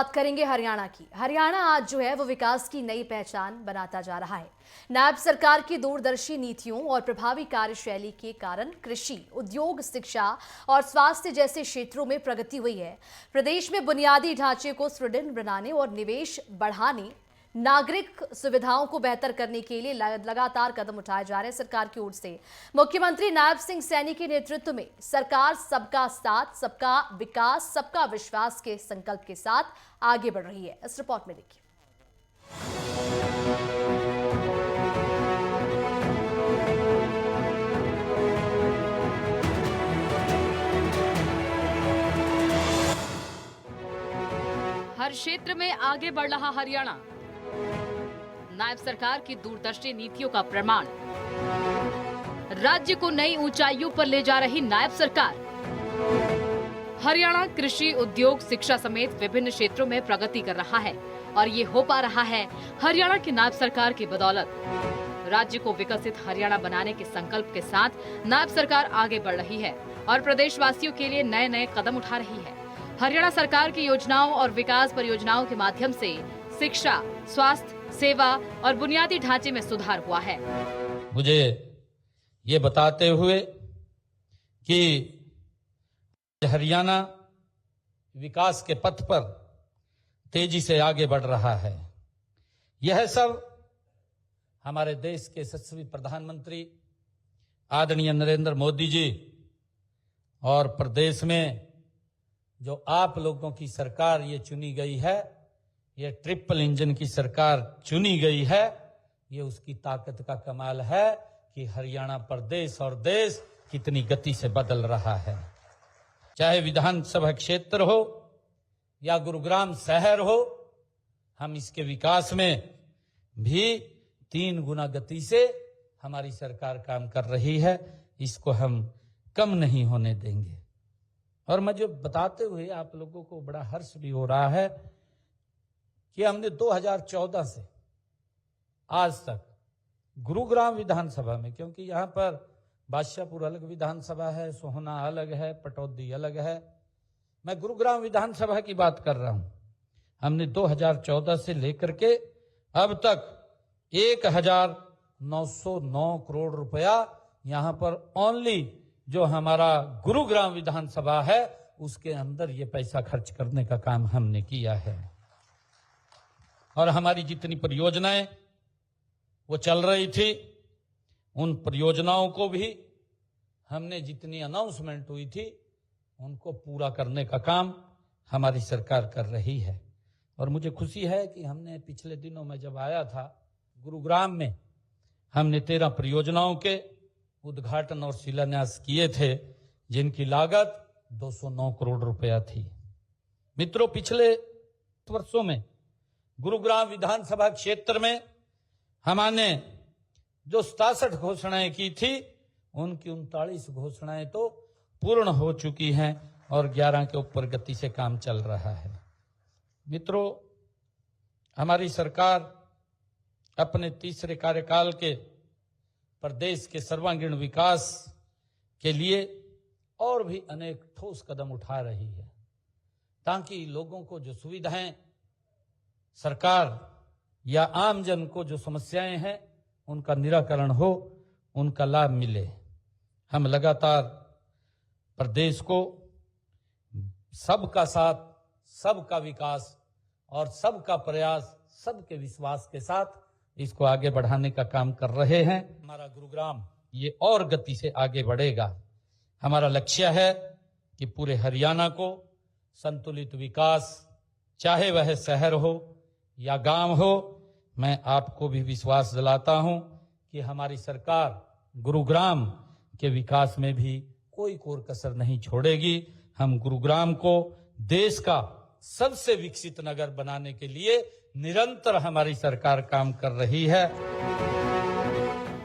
बात करेंगे हरियाणा की। हरियाणा आज जो है वो विकास की नई पहचान बनाता जा रहा है। नायब सरकार की दूरदर्शी नीतियों और प्रभावी कार्यशैली के कारण कृषि, उद्योग, शिक्षा और स्वास्थ्य जैसे क्षेत्रों में प्रगति हुई है। प्रदेश में बुनियादी ढांचे को सुदृढ़ बनाने और निवेश बढ़ाने, नागरिक सुविधाओं को बेहतर करने के लिए लगातार कदम उठाए जा रहे हैं सरकार की ओर से। मुख्यमंत्री नायब सिंह सैनी के नेतृत्व में सरकार सबका साथ, सबका विकास, सबका विश्वास के संकल्प के साथ आगे बढ़ रही है। इस रिपोर्ट में देखिए। हर क्षेत्र में आगे बढ़ रहा हरियाणा, नायब सरकार की दूरदर्शी नीतियों का प्रमाण। राज्य को नई ऊंचाइयों पर ले जा रही नायब सरकार। हरियाणा कृषि, उद्योग, शिक्षा समेत विभिन्न क्षेत्रों में प्रगति कर रहा है और ये हो पा रहा है हरियाणा की नायब सरकार की बदौलत। राज्य को विकसित हरियाणा बनाने के संकल्प के साथ नायब सरकार आगे बढ़ रही है और प्रदेशवासियों के लिए नए नए कदम उठा रही है। हरियाणा सरकार की योजनाओं और विकास परियोजनाओं के माध्यम से शिक्षा, स्वास्थ्य, सेवा और बुनियादी ढांचे में सुधार हुआ है। मुझे ये बताते हुए कि हरियाणा विकास के पथ पर तेजी से आगे बढ़ रहा है, यह सब हमारे देश के यशस्वी प्रधानमंत्री आदरणीय नरेंद्र मोदी जी और प्रदेश में जो आप लोगों की सरकार ये चुनी गई है, ये ट्रिपल इंजन की सरकार चुनी गई है, ये उसकी ताकत का कमाल है कि हरियाणा प्रदेश और देश कितनी गति से बदल रहा है। चाहे विधानसभा क्षेत्र हो या गुरुग्राम शहर हो, हम इसके विकास में भी 3 गुना गति से हमारी सरकार काम कर रही है। इसको हम कम नहीं होने देंगे। और मुझे बताते हुए आप लोगों को बड़ा हर्ष भी हो रहा है कि हमने 2014 से आज तक गुरुग्राम विधानसभा में, क्योंकि यहाँ पर बादशाहपुर अलग विधानसभा है, सोहना अलग है, पटौदी अलग है, मैं गुरुग्राम विधानसभा की बात कर रहा हूं। हमने 2014 से लेकर के अब तक 1909 करोड़ रुपया यहाँ पर ओनली जो हमारा गुरुग्राम विधानसभा है उसके अंदर ये पैसा खर्च करने का काम हमने किया है। और हमारी जितनी परियोजनाएं वो चल रही थी, उन परियोजनाओं को भी हमने जितनी अनाउंसमेंट हुई थी उनको पूरा करने का काम हमारी सरकार कर रही है। और मुझे खुशी है कि हमने पिछले दिनों में जब आया था गुरुग्राम में, हमने 13 परियोजनाओं के उद्घाटन और शिलान्यास किए थे जिनकी लागत 209 करोड़ रुपया थी। मित्रों, पिछले वर्षों में गुरुग्राम विधानसभा क्षेत्र में हमने जो 67 घोषणाएं की थी उनकी 39 घोषणाएं तो पूर्ण हो चुकी हैं और 11 के ऊपर गति से काम चल रहा है। मित्रों, हमारी सरकार अपने तीसरे कार्यकाल के प्रदेश के सर्वांगीण विकास के लिए और भी अनेक ठोस कदम उठा रही है ताकि लोगों को जो सुविधाएं, सरकार या आम जन को जो समस्याएं हैं उनका निराकरण हो, उनका लाभ मिले। हम लगातार प्रदेश को सबका साथ, सबका विकास और सबका प्रयास, सबके विश्वास के साथ इसको आगे बढ़ाने का काम कर रहे हैं। हमारा गुरुग्राम ये और गति से आगे बढ़ेगा। हमारा लक्ष्य है कि पूरे हरियाणा को संतुलित विकास, चाहे वह शहर हो या गांव हो, मैं आपको भी विश्वास दिलाता हूं कि हमारी सरकार गुरुग्राम के विकास में भी कोई कोर कसर नहीं छोड़ेगी। हम गुरुग्राम को देश का सबसे विकसित नगर बनाने के लिए निरंतर हमारी सरकार काम कर रही है।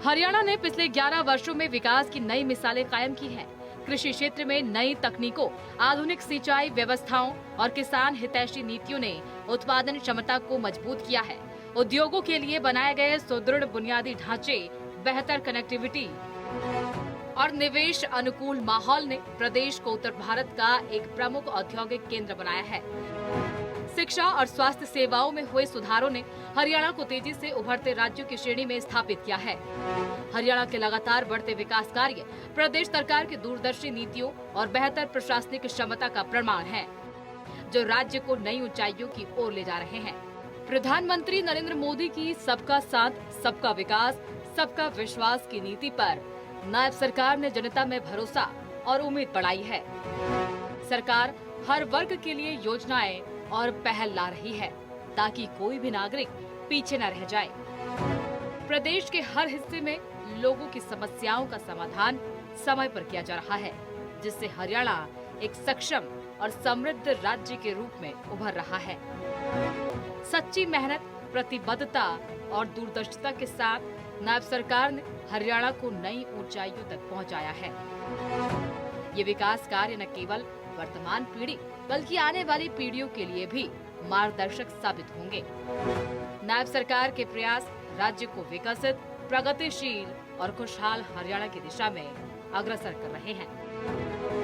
हरियाणा ने पिछले 11 वर्षों में विकास की नई मिसालें कायम की हैं। कृषि क्षेत्र में नई तकनीकों, आधुनिक सिंचाई व्यवस्थाओं और किसान हितैषी नीतियों ने उत्पादन क्षमता को मजबूत किया है। उद्योगों के लिए बनाए गए सुदृढ़ बुनियादी ढांचे, बेहतर कनेक्टिविटी और निवेश अनुकूल माहौल ने प्रदेश को उत्तर भारत का एक प्रमुख औद्योगिक केंद्र बनाया है। शिक्षा और स्वास्थ्य सेवाओं में हुए सुधारों ने हरियाणा को तेजी से उभरते राज्यों की श्रेणी में स्थापित किया है। हरियाणा के लगातार बढ़ते विकास कार्य प्रदेश सरकार की दूरदर्शी नीतियों और बेहतर प्रशासनिक क्षमता का प्रमाण है, जो राज्य को नई ऊंचाइयों की ओर ले जा रहे हैं। प्रधानमंत्री नरेंद्र मोदी की सबका साथ, सबका विकास, सबका विश्वास की नीति पर नायब सरकार ने जनता में भरोसा और उम्मीद बढ़ाई है। सरकार हर वर्ग के लिए योजनाएं और पहल ला रही है ताकि कोई भी नागरिक पीछे न रह जाए। प्रदेश के हर हिस्से में लोगों की समस्याओं का समाधान समय पर किया जा रहा है, जिससे हरियाणा एक सक्षम और समृद्ध राज्य के रूप में उभर रहा है। सच्ची मेहनत, प्रतिबद्धता और दूरदर्शिता के साथ नायब सरकार ने हरियाणा को नई ऊंचाइयों तक पहुंचाया है। ये विकास कार्य न केवल वर्तमान पीढ़ी बल्कि आने वाली पीढ़ियों के लिए भी मार्गदर्शक साबित होंगे। नायब सरकार के प्रयास राज्य को विकसित, प्रगतिशील और खुशहाल हरियाणा की दिशा में अग्रसर कर रहे हैं।